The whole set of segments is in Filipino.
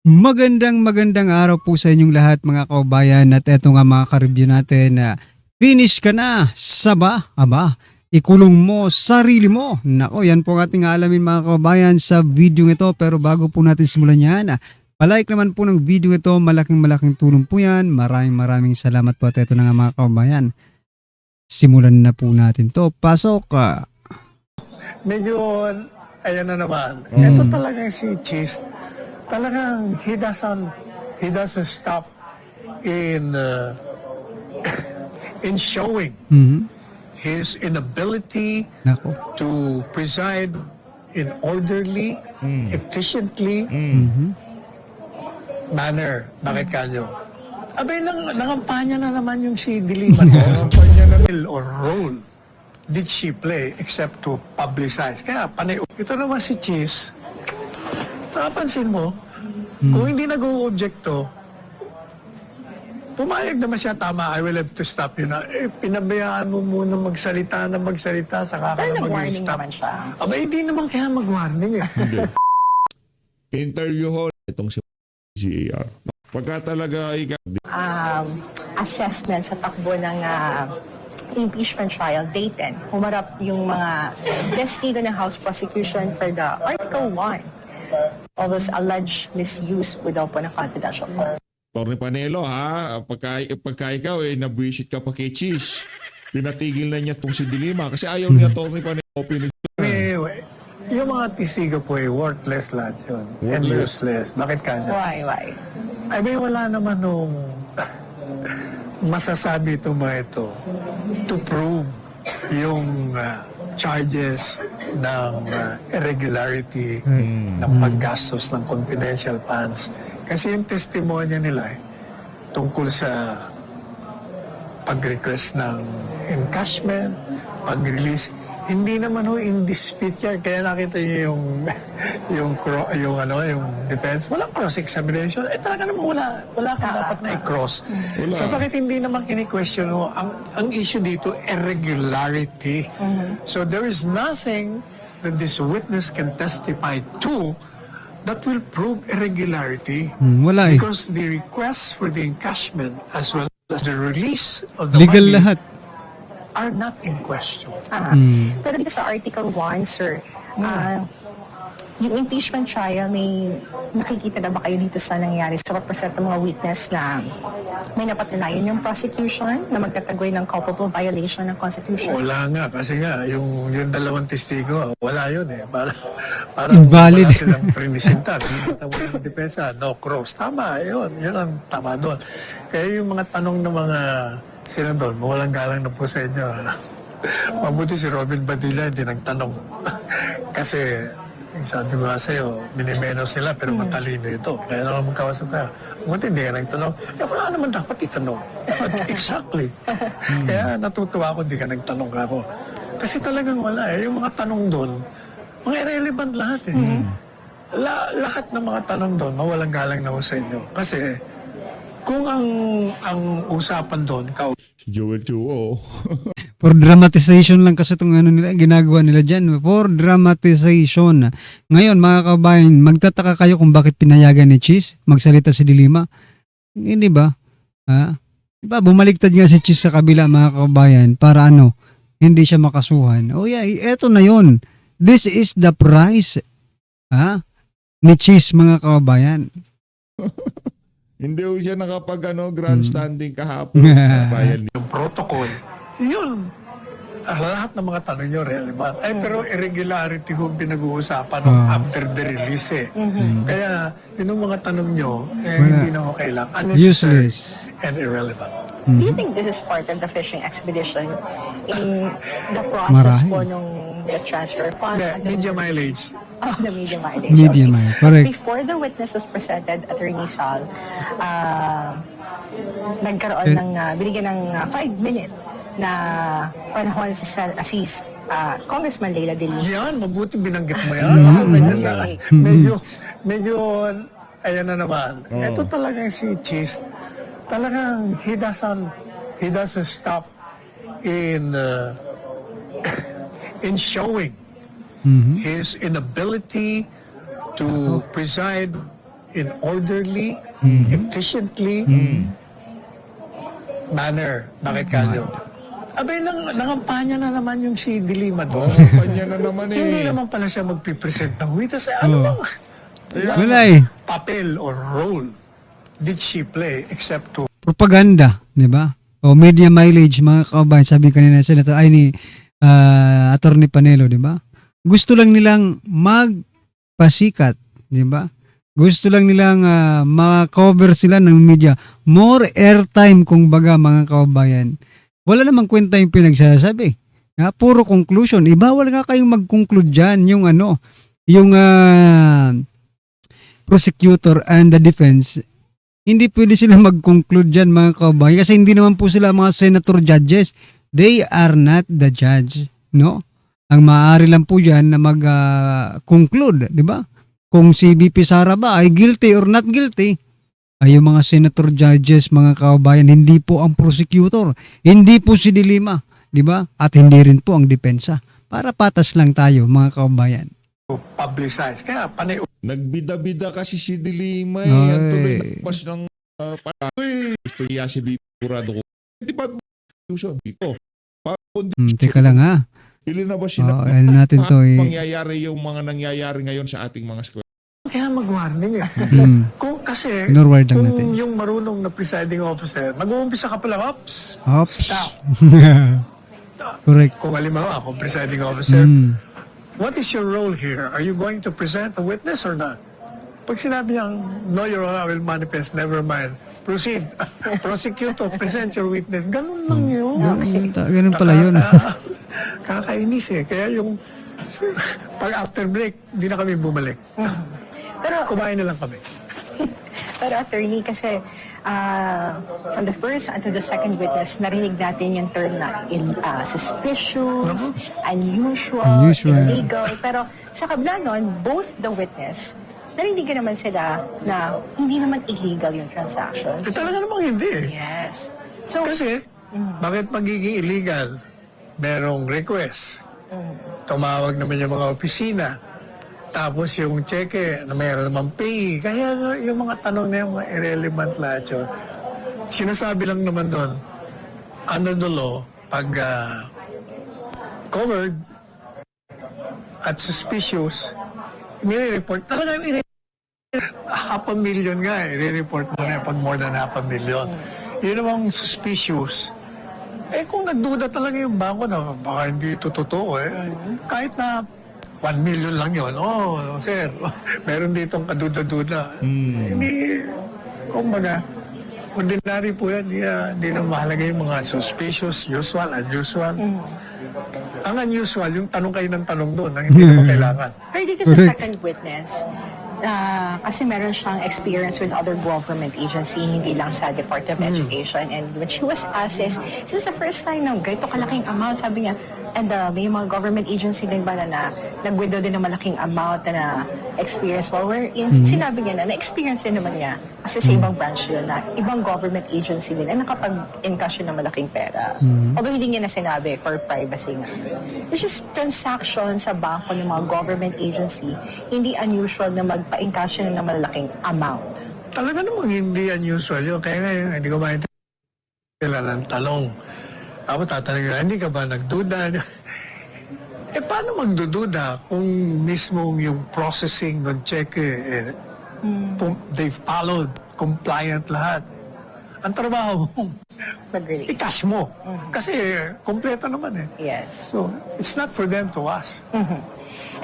Magandang araw po sa inyong lahat mga kababayan at eto nga mga ka-review natin na finish ka na saba, ikulong mo sarili mo. Nako, yan po ang ating alamin mga kababayan sa video ito, pero bago po natin simulan yan, palike naman po ng video ito, malaking tulong po yan. Maraming salamat po at eto na nga mga kababayan. Simulan na po natin to. Pasok ka. Medyo, ayan na naman. Ito talagang si Cheese, talagang he doesn't stop in in showing his inability Nako. to preside in orderly, efficiently manner. Bakit kanyo? Abay, nangampanya na naman yung si Dilima. Nangampanya na or role did she play except to publicize? Kaya panay. Ito naman si Cheese, napansin mo, kung hindi nag-o-objecto, pumayag naman siya, tama, I will have to stop you na. Pinabayaan mo muna magsalita, saka ka Pero na nag-warning mag-stop. naman siya. Aba, hindi naman kaya mag-warning eh. Interview ho itong si GAR. Pagka talaga ikaw, Assessment sa takbo ng impeachment trial, day 10. Humarap yung mga testigo ng House prosecution for the Article 1. All those alleged misuse daw po ng confidential funds. Torne Panelo ha, pagka ikaw nabwisit ka pa kay Cheese, pinatigil na niya tong si Dilima kasi ayaw niya Torne Panelo opening. Anyway, yung mga testigo po worthless lahat yun. And Worthless. useless. Bakit kanya? Why? Ay, may wala naman nung masasabi ito mga ito to prove yung charges ng irregularity ng paggastos ng confidential funds. Kasi yung testimonya nila tungkol sa pag-request ng encashment, pag-release, hindi naman in dispute yan. Kaya nakita niyo yung defense. Walang cross-examination. Talaga naman wala kang dapat na i-cross. Wala. So bakit hindi naman kini-question mo? Ang issue dito, irregularity. So there is nothing that this witness can testify to that will prove irregularity. Wala eh. Because the request for the encashment as well as the release of the Legal money lahat. are not in question. Pero dito sa Article 1, sir, yung impeachment trial, may nakikita na ba kayo dito sa nangyari sa pagpresent ng mga witness na may napatunayan yung prosecution na magtatagoy ng culpable violation ng Constitution? Wala nga, kasi nga, yung dalawang testigo, wala yun eh. Para Invalid. wala silang prinisinta. Kita mo yung depensa, no cross. Tama, yun ang tama doon. Kaya yung mga tanong ng mga senador, mawalang galang na po sa inyo. Mabuti si Robin Badilla hindi nagtanong. Kasi, sabi ko nga sa'yo, minimenos sila pero matalino ito. Kaya naman magkawasap ka. Mabuti hindi ka nagtanong. Wala naman dapat itanong. Exactly. Kaya natutuwa ako hindi ka nagtanong ka ako. Kasi talagang wala eh. Yung mga tanong doon, mga irrelevant lahat eh. Lahat ng mga tanong doon, mawalang galang na ako sa inyo. Kasi, kung ang usapan doon, Si Joel Chuo. For dramatization lang kasi itong ginagawa nila dyan. For dramatization. Ngayon mga kabayan, magtataka kayo kung bakit pinayagan ni Cheese magsalita si Dilima. Hindi ba? Diba, bumaliktad nga si Cheese sa kabila mga kabayan para hindi siya makasuhan. Oh yeah, eto na yon. This is the price ni Cheese mga kabayan. Hindi ho siya nakapag grandstanding kahapon. Bayan yung protocol, yun. Lahat ng mga tanong nyo relevant. Pero irregularity ho pinag-uusapan after the release eh. Kaya yung mga tanong nyo, hindi na ako kailangan. Unnecessary Useless. and irrelevant. Do you think this is part of the fishing expedition in the process po nung the transfer funds? Media mileage. The media mileage. Media Okay. mileage, correct. Before the witness was presented, Attorney Sal, nagkaroon ng, binigyan ng 5-minute na panahon si Congressman Leila de Lima. Yan, mabuti binanggit mo yan. Medyo, ayan na naman. Ito talagang si Cheese, talagang he doesn't stop in in showing his inability to preside in orderly, efficiently manner. Bakit kalyo? Abay, nangampanya na naman yung si Dilima doon. Kanya na naman eh. Hindi naman pala siya magpipresent ng witness. Ano bang Wala eh. papel or role did she play except to Propaganda, di ba? O media mileage, mga kababayan, sabi kanina Senator, ay ni Attorney Panelo, di ba? Gusto lang nilang magpasikat, di ba? Gusto lang nilang ma-cover sila ng media. More airtime, kung baga, mga kababayan. Wala namang kwenta yung pinagsasabi. Puro conclusion. Ibawal nga kayong mag-conclude dyan yung yung prosecutor and the defense. Hindi pwede sila mag-conclude dyan, mga kababayan, kasi hindi naman po sila mga senator judges. They are not the judge, no? Ang maaari lang po dyan na mag-conclude, di ba? Kung si VP Sara ba ay guilty or not guilty, ay yung mga senator judges, mga kababayan, hindi po ang prosecutor, hindi po si Dilima, di ba? At hindi rin po ang depensa. Para patas lang tayo, mga kababayan. publicize? Kaya panay Nagbida-bida kasi si Dilima eh. Ay. Ang tuloy nagpas ng gusto niya si Biburado ko. Di ba constitution dito? Teka lang ha. Pili na ba sila? Ano natin to eh. Mangyayari yung mga nangyayari ngayon sa ating mga school. kaya mag-warning eh. Kung kasi, Norward lang kung natin. yung marunong na presiding officer, mag-uumpisa ka pala, ops, Ops. stop. Correct. Kung halimbawa ako presiding officer, what is your role here? Are you going to present a witness or not? Pag sinabi niyang, no, Your Honor, I will manifest, never mind. Proceed. Prosecutor, present your witness. Ganun lang yun. Ganun pala yun. Kakainis eh. Kaya yung, pag after break, hindi na kami bumalik. Pero, Kumain na lang kami. pero attorney, kasi from the first until the second witness, narinig natin yung term na suspicious, unusual, illegal. Pero sa kabila nun, both the witness, narinig naman sila na hindi naman illegal yung transactions. Talaga namang hindi eh. Yes. So, Kasi, bakit magiging illegal? Merong request. Tumawag naman yung mga opisina. Tapos yung cheque na mayroon naman pay. Kaya yung mga tanong na yung mga irrelevant lahat yun. Sinasabi lang naman doon, under the law, pag covered at suspicious, nire-report. Talaga yung 500,000 nga eh. Nire-report mo na pag more than 500,000. Yun namang suspicious. Eh kung nagduda talaga yung bangko na baka hindi ito totoo eh. Kahit na 1 million lang yun. Oh, sir, meron ditong kaduda-duda. Hindi, kumbaga, ordinary po yan. Hindi na mahalaga yung mga suspicious, usual, unusual. Ang unusual, yung tanong kayo ng tanong doon, ang hindi naman kailangan. pero dito sa second witness, kasi meron siyang experience with other government agency, hindi lang sa Department of Education. And when she was asked is this the first time na ganito kalaking amount? Sabi niya, and may mga government agency din ba na nag-withdraw din ng malaking amount na experience mo? Wherein sinabi niya na na-experience din naman niya kasi sa ibang branch yun na ibang government agency din na nakapag-encash yun ng malaking pera. Although hindi niya na sinabi for privacy nga. Which is transaction sa bangko ng mga government agency, hindi unusual na magpa-encash yun ng malaking amount. Talaga namang hindi unusual yun. Kaya nga, hindi ko maintindihan ng tanong. Ako tatanungin na, hindi ka ba nagduda? Eh, paano magdududa kung mismo yung processing ng check, they followed, compliant lahat? Ang trabaho mo, Mag-release. i-cash mo. Kasi, kompleto naman eh. Yes. So, it's not for them to ask.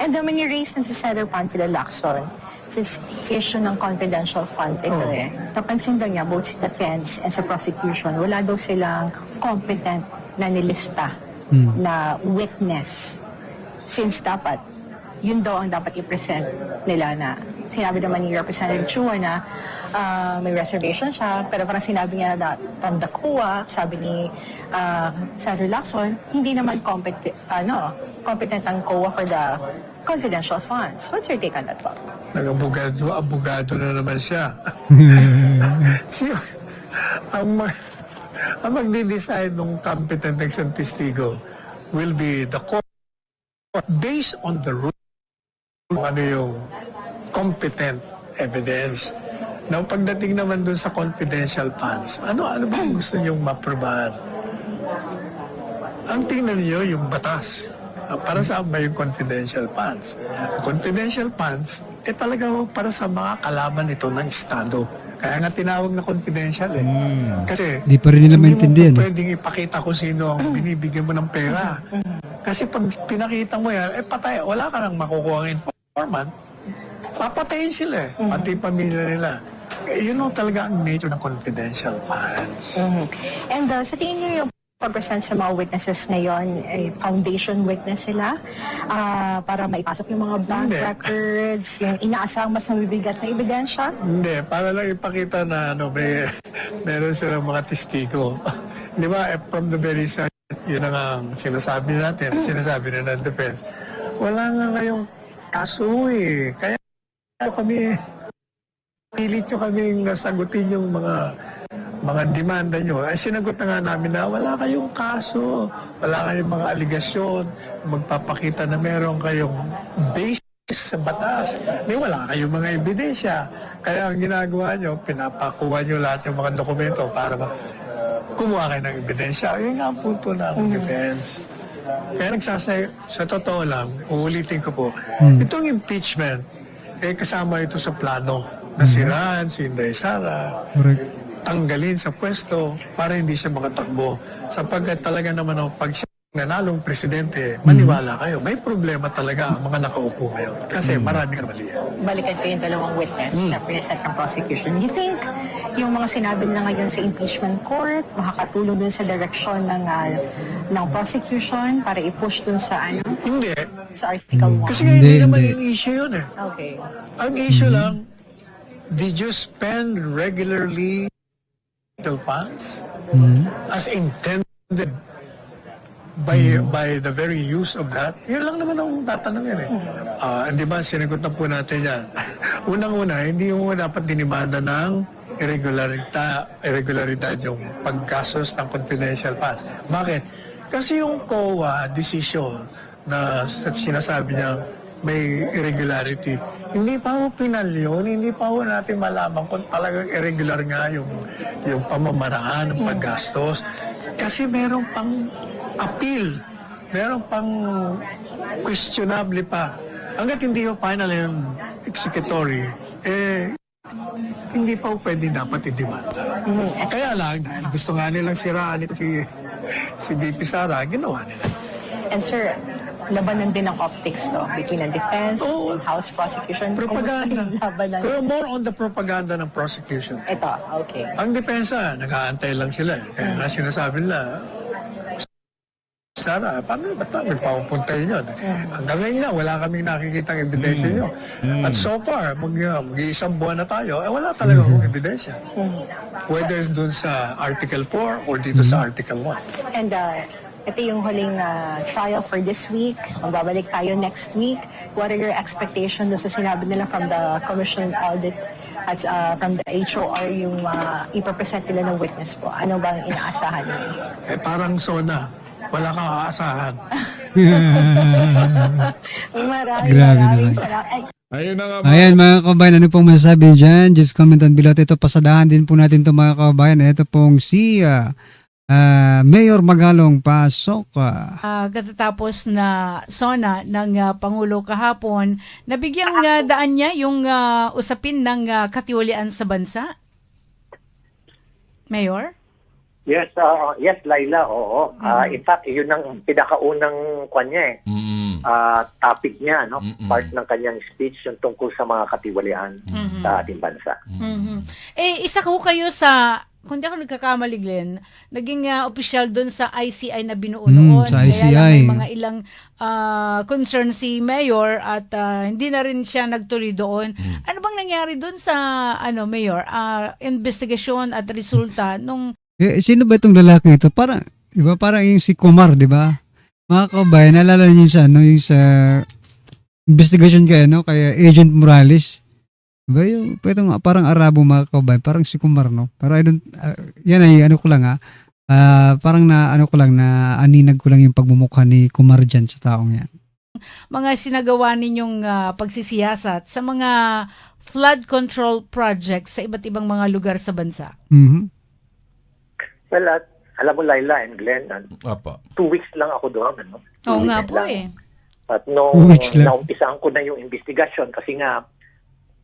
And then when you raise na si Senator Panfilo Lacson, since issue ng confidential fund ito napansin daw niya both sa defense and sa prosecution, wala daw silang competent na nilista na witness. Since dapat, yun daw ang dapat i-present nila na sinabi naman ni Representative Chua na may reservation siya, pero parang sinabi niya na from the COA, sabi ni Senator Lacson, hindi naman competent ang COA for the confidential funds. What's your take on that, Bob? Abogado na naman siya. Ang magdi-decide ng competent next testigo will be the court based on the rule ano yung competent evidence. Now, pagdating naman dun sa confidential funds, ano ba ang gusto niyong maprobahan? Ang tingnan niyo yung batas. Para saan ba yung confidential funds? Confidential funds, talaga para sa mga kalaban nito ng Estado. Kaya nga tinawag na confidential eh. Kasi Di pa rin nila maintindihan, hindi mo eh. pwedeng ipakita kung sino ang binibigyan mo ng pera. Kasi pag pinakita mo yan, patay, wala ka nang makukuha ng informant, papatayin sila eh, pati pamilya nila. Yun ang talaga ang nature ng confidential funds. And sa tingin niyo yung pag-present sa mga witnesses ngayon, foundation witness sila para maipasok yung mga bank Hindi. records, yung inaasahang mas mabibigat na ebidensya? Hindi, para lang ipakita na meron silang mga testigo. Di ba, from the very start, yun ang sinasabi natin, sinasabi na ng defense. Wala nga ngayong kaso eh. Kaya pilit nyo kaming sagutin yung mga demanda nyo. Ay sinagot na nga namin na wala kayong kaso, wala kayong mga aligasyon, magpapakita na meron kayong basis sa batas. Wala kayong mga ebidensya. Kaya ang ginagawa nyo, pinapakuha nyo lahat yung mga dokumento para kumuha kayo ng ebidensya. Yun nga ang punto ng defense. Kaya sa totoo lang, uulitin ko po, itong impeachment, kasama ito sa plano. Nasiraan si Inday Sara, Correct. tanggalin sa pwesto para hindi siya makatakbo. Sapagkat talaga naman pag siya nanalong presidente, maniwala kayo, may problema talaga ang mga nakaupo ngayon. Kasi maraming mali yan. Balikan ko yung dalawang witness na present ng prosecution. You think yung mga sinabi nila ngayon sa impeachment court makakatulong dun sa direction ng prosecution para i-push dun sa Hindi. sa Article 1? Kasi hindi naman Hindi. yung issue yun eh. Okay. Ang issue lang, did you spend regularly the funds as intended by the very use of that? Yun lang naman ang tatanungin eh. Di ba, sinagot na po natin yan. Unang-una, hindi mo dapat dinimanda ng irregularidad yung pagkasos ng confidential funds. Bakit? Kasi yung COA decision na sinasabi niya may irregularity, hindi pa ho pinal yun, hindi pa ho natin malaman kung talagang irregular nga yung pamamaraan ng paggastos. Kasi meron pang appeal, meron pang questionable pa. Hanggat hindi ho final yung executory, hindi pa ho pwede dapat i-demanda. Kaya lang, dahil gusto nga nilang siraan ito si BP Sara, ginawa nila. And sir, labanan din ng optics to between the defense Oo. and House prosecution. Propaganda. Kumusta yung labanan? Pero more on the propaganda ng prosecution. Ito, okay. Ang depensa, nag-aantay lang sila. Kaya nga sinasabi nila, Sara, ba't namin papupuntahin yun? Hanggang ngayon nga, wala kaming nakikitang ebidensya nyo. At so far, mag-iisang buwan na tayo, wala talaga akong ebidensya. Whether dun sa Article 4 or dito sa Article 1. And ito yung huling trial for this week. Magbabalik tayo next week. What are your expectations sa sinabi nila from the Commission on Audit at from the HOR yung ipapresent nila ng witness po? Ano bang inaasahan niyo? Parang SONA. Wala kang aasahan. Grabe naman. salamat. Ay, Ayun na nga Ayan mga kabayan, ano pong masasabi dyan? Just comment down below. Ito, pasadahan din po natin ito mga kabayan. Ito pong si Mayor Magalong Pasok. Katatapos na SONA ng Pangulo kahapon, nabigyang daan niya yung usapin ng katiwalian sa bansa? Mayor? Yes, Laila, oo. In fact, yun ang pinakaunang kanya topic niya, no? Part ng kanyang speech yung tungkol sa mga katiwalian sa ating bansa. Isa ko kayo sa, kung di ako nagkakamali, Glenn, naging opisyal doon sa ICI na binuo noon. Sa Kaya ICI. lang may mga ilang concern si Mayor at hindi na rin siya nagtuloy doon. Ano bang nangyari doon sa, Mayor, investigasyon at resulta nung Sino ba itong lalaki ito? Parang, di ba? Parang yung si Kumar, di ba? Mga kabayan, naalala niyo sa, yung sa investigation kaya, kaya Agent Morales. Diba yung, parang Arabo mga kabayan, parang si Kumar, no? Pero I don't, yan ay, ko lang parang na, ko lang, na aninag ko lang yung pagmumukha ni Kumar dyan sa taong yan. mga sinagawa ninyong pagsisiyasat sa mga flood control projects sa iba't ibang mga lugar sa bansa? Mhm. Well, alam mo, Laila and Glenn, Opo. 2 weeks lang ako doon. Ano? Oo 2 nga weeks po lang. eh. At 2 nung weeks lang. naumpisaan ko na yung investigation, kasi nga,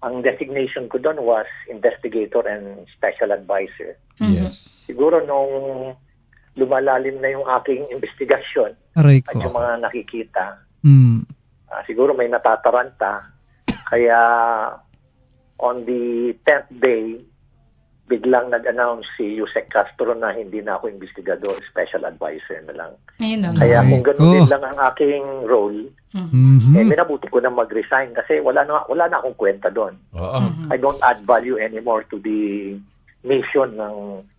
ang designation ko doon was investigator and special advisor. Yes. Siguro nung lumalalim na yung aking investigasyon Aray at ko. yung mga nakikita, Mm. siguro may natataranta. Kaya on the 10th day, biglang nag-announce si Yusek Castro na hindi na ako investigador, special advisor na lang. Ayun na nga. Kaya Aray kung gano'n ko. din lang ang aking role, Mhm. minabuti ko na mag-resign kasi wala na akong kwenta doon. Oo. I don't add value anymore to the mission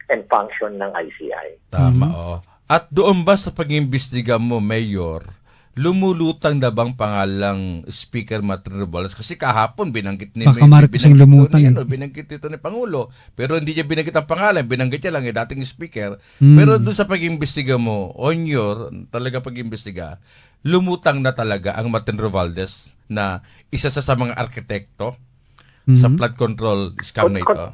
and function ng ICI. Tama, oo. At doon ba sa pag-imbestiga mo, Mayor, lumulutang na bang pangalang Speaker Martin Romualdez? Kasi kahapon binanggit ni Baka Marcos ang lumutang eh. binanggit ito ni Pangulo. Pero hindi niya binanggit ang pangalan, binanggit niya lang yung dating Speaker. Mm. Pero doon sa pag-imbestiga mo, on your talaga pag-imbestiga, lumutang na talaga ang Martin Romualdez na isa sa mga arkitekto sa Mhm. flood control scam na ito.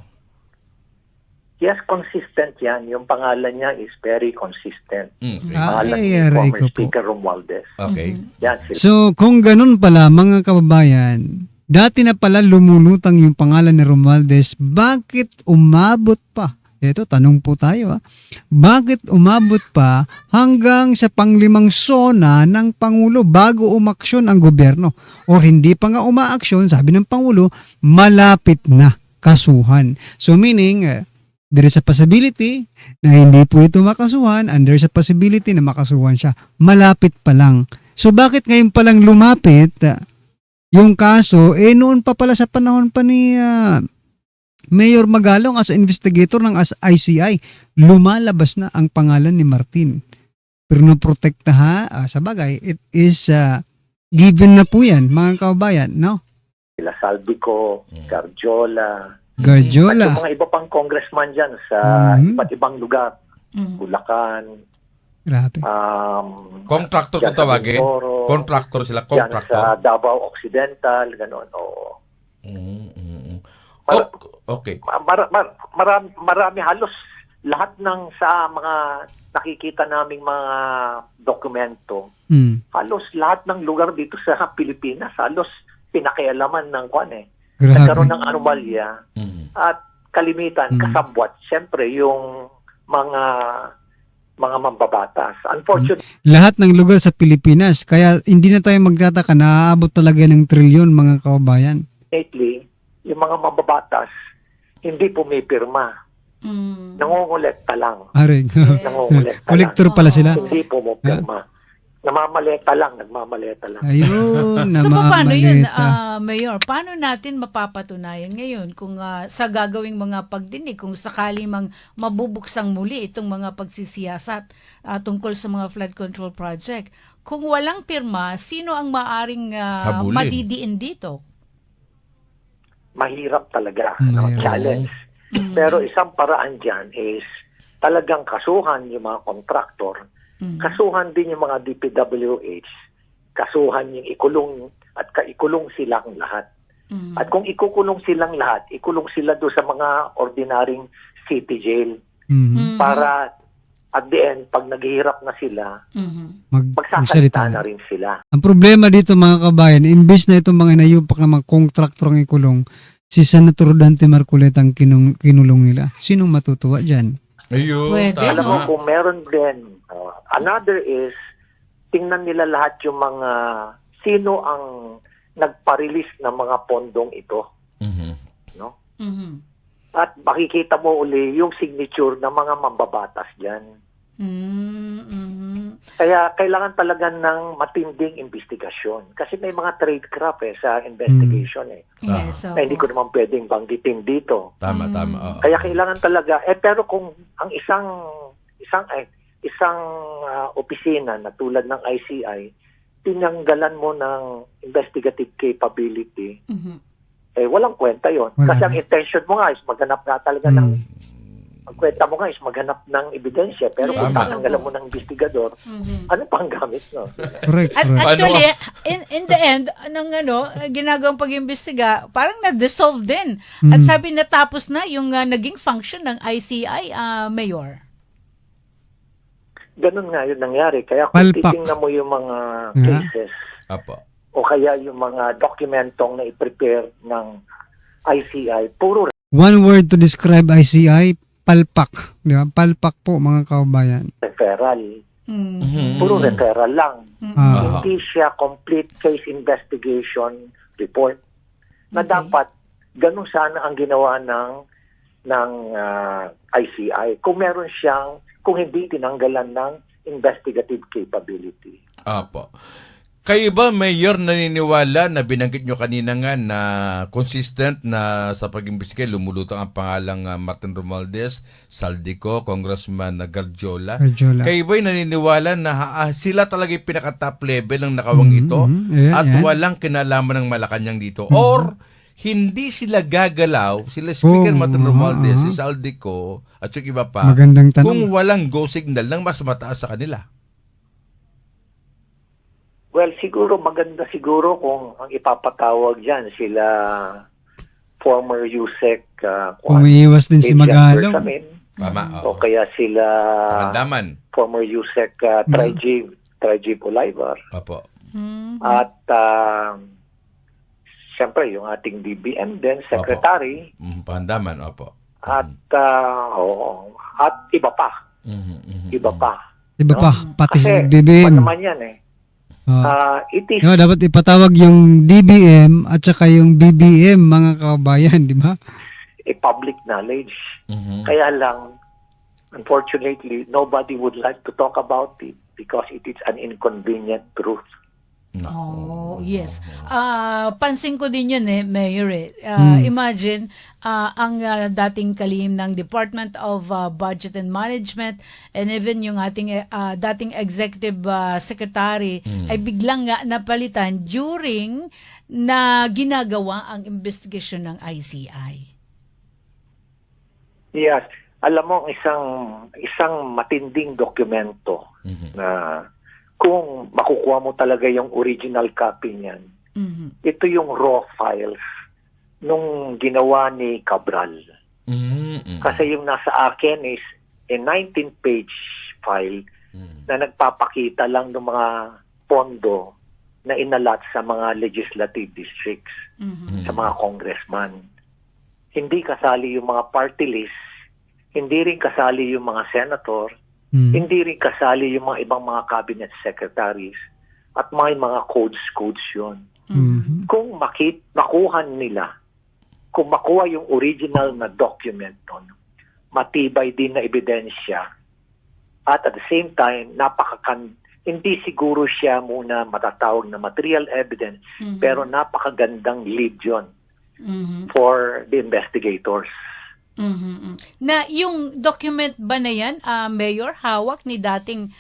Yes, consistent yan. Yung pangalan niya is very consistent. Okay. Pangalan Ay, ni aray former ko po. Speaker Romualdez. Okay. Yan, sila. So, kung ganun pala, mga kababayan, dati na pala lumulutang yung pangalan ni Romualdez, bakit umabot pa? Ito, tanong po tayo. Bakit umabot pa hanggang sa panglimang sona ng Pangulo bago umaksyon ang gobyerno? O hindi pa nga umaaksyon, sabi ng Pangulo, malapit na kasuhan. So meaning, there is a possibility na hindi po ito makasuhan and there's a possibility na makasuhan siya. Malapit pa lang. So bakit ngayon pa lang lumapit yung kaso, noon pa pala sa panahon pa ni Mayor Magalong as investigator ng ICI, lumalabas na ang pangalan ni Martin. Pero naprotekta sa bagay, it is given na po yan, mga kababayan, no? Sila Salvico, Garjola, at Garjola. yung mga iba pang congressman dyan sa Mhm. iba't ibang lugar. Mhm. Bulacan, Grabe. Contractor dyan kung sa tawagin. Mindoro, Contractor sila, dyan sa contractor. Davao Occidental, gano'n. Oo. Okay. Marami halos lahat ng sa mga nakikita naming mga dokumento, Mm. halos lahat ng lugar dito sa Pilipinas, halos pinakialaman ng Grabe. nagkaroon ng anomalya Mhm. at kalimitan, kasabwat, siyempre yung mga mambabatas. Unfortunately, Lahat ng lugar sa Pilipinas, kaya hindi na tayo magtataka na aabot talaga ng trilyon, mga kababayan. yung mga mambabatas hindi pumipirma. Mm. Nangongolekta lang. Aray. Nangongolekta lang. Kolektor pala sila. Hindi pumipirma. Nagmamaleta lang. Ayun, na So, paano yun, maamalita. Mayor? Paano natin mapapatunayan ngayon kung sa gagawing mga pagdinig, kung sakali mang mabubuksang muli itong mga pagsisiyasat tungkol sa mga flood control project? Kung walang pirma, sino ang maaring Habulin. madidiin dito? Mahirap talaga. Mahirap. Challenge. Pero isang paraan dyan is talagang kasuhan yung mga kontraktor. Kasuhan din yung mga DPWH. Kasuhan yung ikulong at kaikulong silang lahat. At kung ikukulong silang lahat, ikulong sila doon sa mga ordinaryong city jail. Mhm. Para at the end, pag naghihirap na sila, Magsalita magsasalita na. na rin sila. Ang problema dito, mga kabayan, imbis na itong mga inayupak na mga kontraktor ang ikulong, si Senator Dante Marcoleta ang kinulong nila. Sinong matutuwa dyan? Ayun, Pwede, Alam mo, no? kung meron din, another is, tingnan nila lahat yung mga, sino ang nagpa-release ng mga pondong ito. Mhm. No? Mhm. At makikita mo uli yung signature ng mga mambabatas dyan. Mhm. Kaya kailangan talaga ng matinding investigasyon. Kasi may mga tradecraft sa investigation Yes, na hindi ko naman pwedeng banggitin dito. Tama, tama. Oo. Kaya kailangan talaga, pero kung ang isang opisina na tulad ng ICI, tinanggalan mo ng investigative capability, Mhm. walang kwenta yon. Wala Kasi na. ang intention mo nga is maghanap nga talaga ng kwenta mo nga is maghanap ng ebidensya, pero kung Yes. tatanggalan mo ng investigador, ano pang gamit, no? Correct, At correct. actually, in the end, nung ginagawang pag-imbestiga, parang na-dissolve din. At sabi natapos na yung naging function ng ICI, Mayor. Ganun nga yun nangyari. Kaya kung Palpak. titingnan mo yung mga Yeah. cases, Apo. o kaya yung mga dokumentong na i-prepare ng ICI, puro One word to describe ICI, palpak. Di ba? Palpak po, mga kababayan. referral. Mm. Puro referral lang. Ah, Hindi siya complete case investigation report. Na Okay. dapat ganun sana ang ginawa ng ICI. Kung meron siyang, kung hindi tinanggalan ng investigative capability. Apo. Kayo ba, Mayor, naniniwala na binanggit nyo kanina nga na consistent na sa pag-imbestiga, lumulutang ang pangalang Martin Romualdez, Saldico, Congressman Garjola? Radyola. Kayo ba'y naniniwala na sila talaga yung pinaka-top level ng nakawang ito Ayan, at ayan. walang kinalaman ng Malacanang dito? Or hindi sila gagalaw, sila Speaker Oh, Martin Romualdez, ah, si Saldico, at yung iba pa, Magandang tanong. kung walang go signal ng mas mataas sa kanila? Well, siguro maganda siguro kung ang ipapatawag dyan sila former USEC Umiiwas din si Magalong. Tama. o kaya sila Pandaman. former USEC Trajib Olivar. Opo. At siyempre yung ating DBM din, Secretary, Pandaman, opo. at at iba pa. Iba pa. Iba pa, pati si Kasi, BBM. pa naman yan eh. It is No, dapat ipatawag yung DBM at saka yung BBM, mga kababayan, di ba? a public knowledge. Kaya lang, unfortunately, nobody would like to talk about it because it is an inconvenient truth. Oh, yes. Pansin ko din yun Mayor. Imagine, ang dating kalihim ng Department of Budget and Management and even yung ating dating Executive Secretary ay biglang nga napalitan during na ginagawa ang investigation ng ICI. Yes. Alam mo, isang matinding dokumento na kung makukuha mo talaga yung original copy niyan, ito yung raw files nung ginawa ni Cabral. Kasi yung nasa akin is a 19-page file na nagpapakita lang ng mga pondo na inalat sa mga legislative districts, sa mga congressman. Hindi kasali yung mga party list, hindi rin kasali yung mga senator, hindi rin kasali yung mga ibang mga cabinet secretaries, at may mga codes yun. Kung makuha nila, kung makuha yung original na document nun, matibay din na ebidensya, at the same time, hindi siguro siya muna matatawag na material evidence, pero napakagandang lead yun for the investigators. Na yung document ba na yan, Mayor, hawak ni dating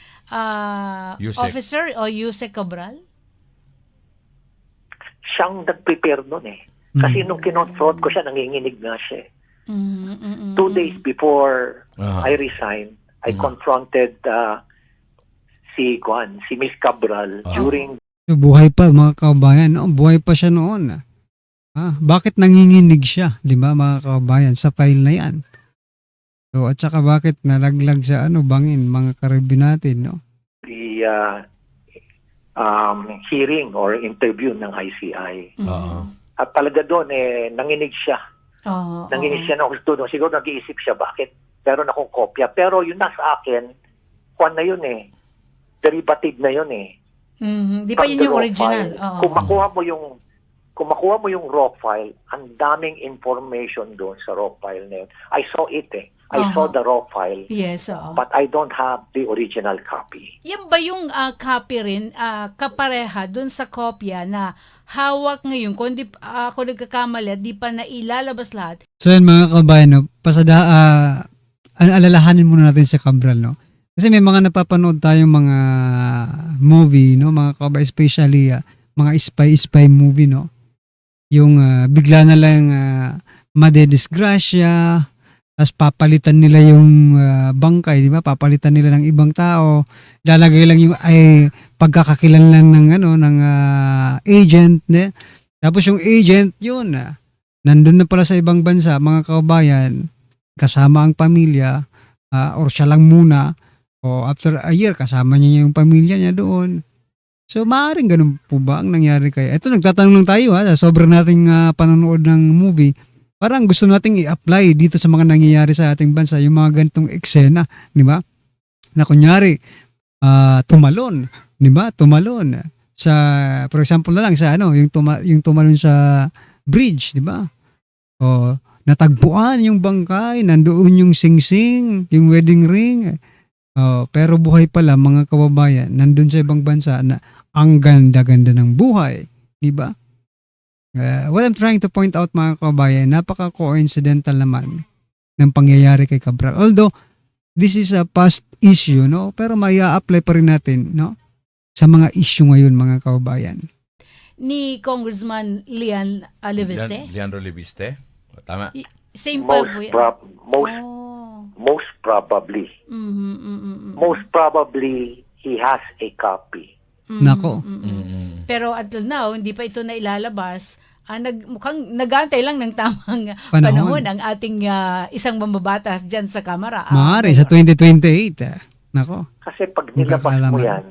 Yusek. officer o Yusek Cabral? Siyang nag-prepare nun eh. Kasi nung kinonsult ko siya, nanginginig nga siya eh. 2 days before I resigned, I confronted si Miss Cabral during Buhay pa, mga kababayan. No? Buhay pa siya noon. Bakit nanginginig siya, di ba, mga kababayan, sa file na yan? So, at saka bakit nalaglag sa bangin, mga karibin natin, no? the hearing or interview ng ICI. At talaga doon, nanginig siya. Nanginig siya na gusto doon. Siguro nag-iisip siya, bakit? Meron akong kopya. Pero yun nasa akin, kwan na yun eh. Derivative na yun eh. Di pa From yun the yung raw original. file. Kung makuha mo yung raw file, ang daming information doon sa raw file na yun. I saw it eh. I saw the raw file. Yes, oo. But I don't have the original copy. Yan ba yung copy rin, kapareha dun sa kopya na hawak ngayon? Kung di ako nagkakamali, di pa nailalabas lahat. So yun, mga kababayan, no? Alalahanin muna natin si Cabral, no? Kasi may mga napapanood tayong mga movie, no? Mga kababayan, especially mga spy movie, no? Yung bigla na lang madedisgrasya, Tapos papalitan nila yung bangkay, di ba? Papalitan nila ng ibang tao. Lalagay lang yung pagkakakilanlan ng agent, ne? Tapos yung agent, yun nandun na pala sa ibang bansa, mga kababayan, kasama ang pamilya, or siya lang muna, o after a year, kasama niya yung pamilya niya doon. So, maaaring ganun po ba ang nangyari kaya? Ito, nagtatanong lang tayo sa sobrang nating panonood ng movie. Parang gusto nating i-apply dito sa mga nangyayari sa ating bansa, yung mga ganitong eksena, di ba? Na kunyari, tumalon, di ba? Tumalon sa, for example na lang sa yung tumalon sa bridge, di ba? O natagpuan yung bangkay, nandoon yung singsing, yung wedding ring. Pero buhay pala mga kababayan, nandun sa ibang bansa na ang ganda-ganda ng buhay, di ba? What I'm trying to point out mga kababayan, napaka-coincidental naman ng pangyayari kay Cabral. Although this is a past issue, no? Pero may apply pa rin natin, no? Sa mga issue ngayon mga kababayan. Ni Congressman Lian Aleveste? Leandro Leviste. Tama. Same pa po yan. Most probably. Most probably, he has a copy. Nako. Pero until now, hindi pa ito na ilalabas. Mukhang nag-aantay lang ng tamang panahon ang ating isang mambabatas dyan sa Kamara. Maaari, sa 2028. Nako. Kasi pag nilabas mo yan,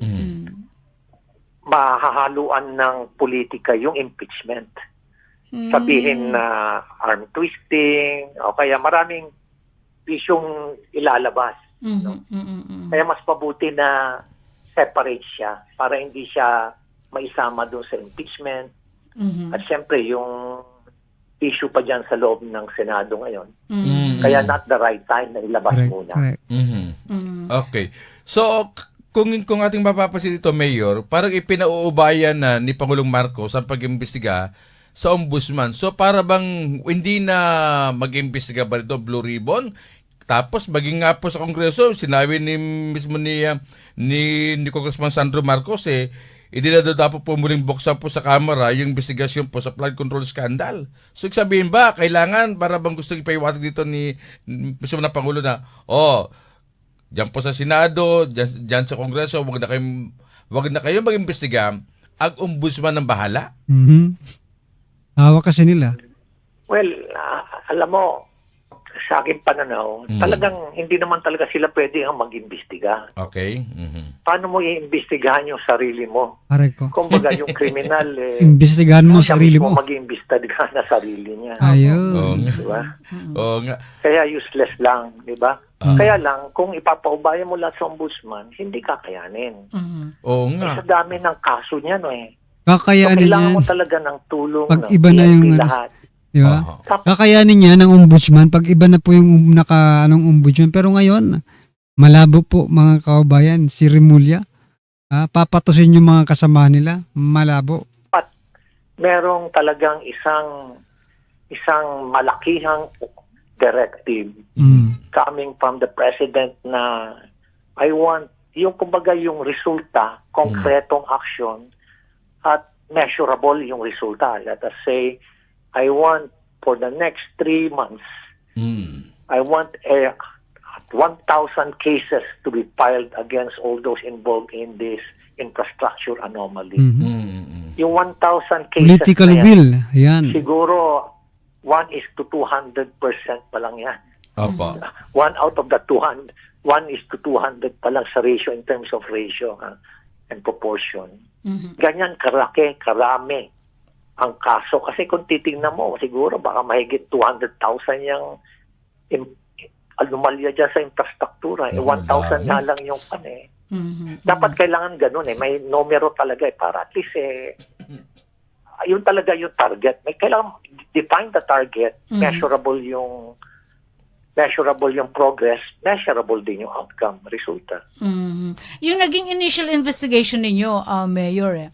mahahaluan ng politika yung impeachment. Sabihin na arm twisting, o kaya maraming isyong ilalabas. No? Kaya mas mabuti na separate siya para hindi siya maisama doon sa impeachment. At syempre, yung issue pa dyan sa loob ng Senado ngayon. Kaya not the right time na ilabas muna. Correct. Okay. So, kung ating mapapansin dito, Mayor, parang ipinauubayan na ni Pangulong Marcos ang pag-imbestiga sa ombudsman. So, para bang hindi na mag-imbestiga ba ito, Blue Ribbon? Tapos, maging nga po sa Kongreso, sinabi mismo ni Congressman Sandro Marcos, hindi na dapat po muling buksan po sa Kamara yung investigasyon po sa flood control scandal. So, sabihin ba, kailangan, para bang gusto ipaiwatag dito ni mismo na Pangulo na, diyan po sa Senado, diyan sa Kongreso, wag na kayong mag-imbestiga, ang ombudsman ng bahala? Hawak kasi nila. Well, alam mo, sa akin pananaw, talagang hindi naman talaga sila pwede ang mag-imbestiga. Okay. Paano mo i-imbestigahan yung sarili mo? Correct po. Kumbaga yung kriminal, Imbestigahan mo siya sarili mismo mo. mag-imbestigahan na sarili niya. Ayun. Diba? Oo nga. Kaya useless lang, di ba? Kaya lang, kung ipapaubaya mo lahat sa ombudsman, hindi kakayanin. Oo nga. Sa dami ng kaso niya, no eh. So, Kakayanin kailangan yan. mo talaga ng tulong Pag ng iba na PNP yung lahat. Di ba? Tapos, Kakayanin niya ng ombudsman pag iba na po yung ombudsman. Pero ngayon, malabo po mga kababayan, si Remulla. Papatusin yung mga kasama nila. Malabo. merong talagang isang malakihang directive coming from the president na I want yung kumbaga yung resulta, konkretong action at measurable yung resulta. Let us say, I want for the next 3 months, I want 1,000 cases to be filed against all those involved in this infrastructure anomaly. Yung 1,000 cases Political na yan, will. Yan. siguro 1:200% pa lang yan. Opo. 1 out of the 200, 1:200 pa lang sa ratio in terms of ratio and proportion. Ganyan karaki, karami ang kaso. Kasi kung titingnan mo, siguro baka mahigit 200,000 yung anomalya dyan sa infrastruktura. 1,000 na lang yung Dapat kailangan ganun may numero talaga para at least yun talaga yung target. May kailangan define the target, measurable yung progress, measurable din yung outcome, resulta. Yung naging initial investigation ninyo, Mayor,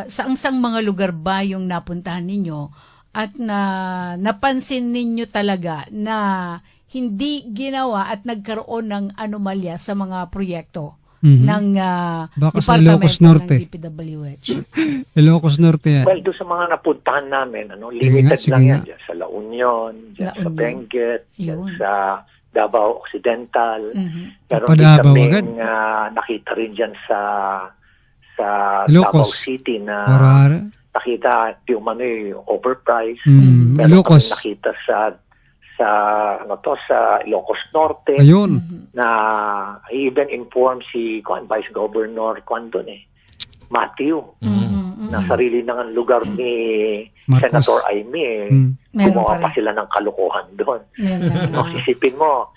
saang mga lugar ba yung napuntahan ninyo at napansin ninyo talaga na hindi ginawa at nagkaroon ng anomalya sa mga proyekto ng Baka sa Departamento Ilocos Norte. ng DPWH. Ilocos Norte yan. Well, doon sa mga napuntahan namin, Sige nga, limited sige lang nga. yan. Dyan sa La Union, dyan La sa Union. Benguet, dyan Yun. sa Davao Occidental. Mhm. Pero Davao hindi agad. kaming nakita rin dyan sa Ilocos. Davao City na Orara. nakita di umano'y overpriced. Mm, Pero Ilocos. kami nakita sa Ilocos Norte Ayun. na even inform si Vice Governor doon Matthew na sarili ng lugar ni Marcos. Senator Aimee Meron gumawa pa pa rin. sila ng kalokohan doon. Yan No, isipin mo,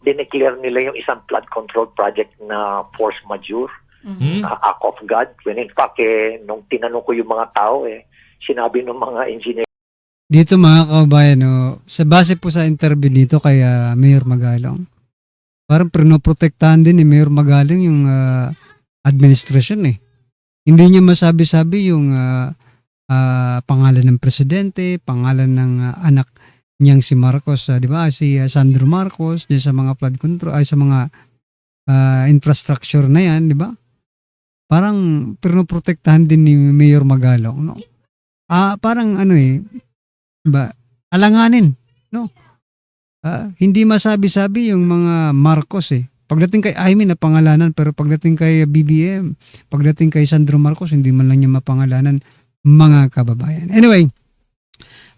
dineclare nila yung isang flood control project na force majeure, act of God. When in fact, nung tinanong ko yung mga tao, sinabi ng mga engineer, Dito mga kababayan, sa base po sa interview dito kay Mayor Magalong, parang pinoprotektahan din ni Mayor Magalong yung administrasyon eh. Hindi niya masabi-sabi yung pangalan ng presidente, pangalan ng anak niyang si Marcos, di ba? Si Sandro Marcos, diyan sa mga flood control, ay sa mga infrastructure na yan, di ba? Parang pinoprotektahan din ni Mayor Magalong, no? Parang ba, alanganin, no? Hindi masabi-sabi yung mga Marcos eh. Pagdating kay Aimee na pangalanan, pero pagdating kay BBM, pagdating kay Sandro Marcos, hindi man lang niya mapangalanan, mga kababayan. Anyway,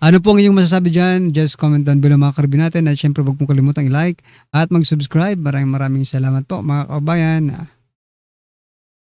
ano pong inyong masasabi dyan? Just comment down below mga karibin natin. At syempre, huwag pong kalimutang i-like at mag-subscribe. Maraming salamat po mga kababayan.